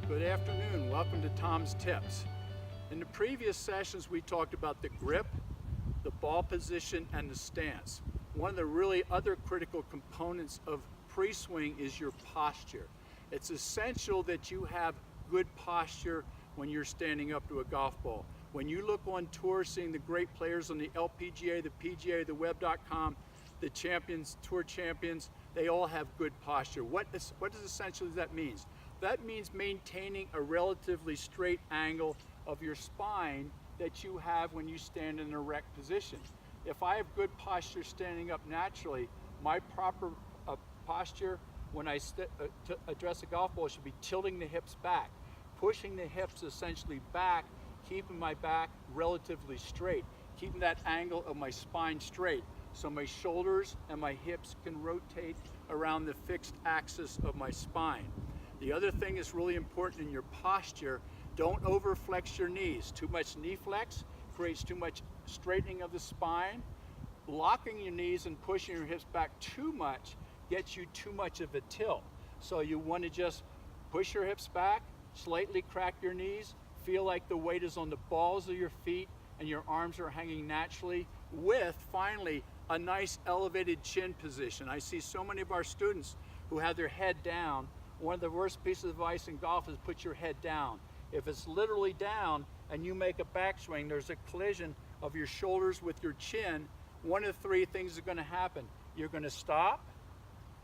Good afternoon, welcome to Tom's Tips. In the previous sessions we talked about the grip, the ball position, and the stance. One of the really other critical components of pre-swing is your posture. It's essential that you have good posture when you're standing up to a golf ball. When you look on tour seeing the great players on the LPGA, the PGA, the web.com, the champions, tour champions, they all have good posture. What does essentially that mean? That means maintaining a relatively straight angle of your spine that you have when you stand in an erect position. If I have good posture standing up naturally, my proper posture when I to address a golf ball should be tilting the hips back, pushing the hips essentially back, keeping my back relatively straight, keeping that angle of my spine straight so my shoulders and my hips can rotate around the fixed axis of my spine. The other thing that's really important in your posture, don't overflex your knees. Too much knee flex creates too much straightening of the spine. Locking your knees and pushing your hips back too much gets you too much of a tilt. So you want to just push your hips back, slightly crack your knees, feel like the weight is on the balls of your feet and your arms are hanging naturally with, finally, a nice elevated chin position. I see so many of our students who have their head down. One of the worst pieces of advice in golf is put your head down. If it's literally down and you make a backswing, there's a collision of your shoulders with your chin. One of the three things is going to happen. You're going to stop,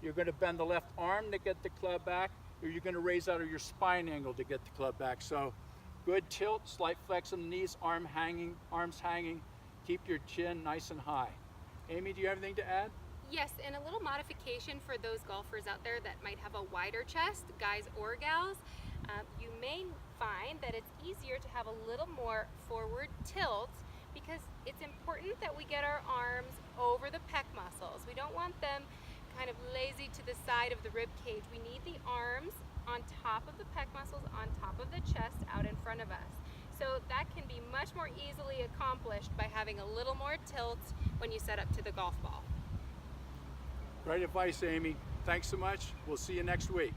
you're going to bend the left arm to get the club back, or you're going to raise out of your spine angle to get the club back. So good tilt, slight flex in the knees, arms hanging, keep your chin nice and high. Amy, do you have anything to add? Yes, and a little modification for those golfers out there that might have a wider chest, guys or gals. You may find that it's easier to have a little more forward tilt because it's important that we get our arms over the pec muscles. We don't want them kind of lazy to the side of the rib cage. We need the arms on top of the pec muscles, on top of the chest, out in front of us. So that can be much more easily accomplished by having a little more tilt when you set up to the golf ball. Great advice, Amy. Thanks so much. We'll see you next week.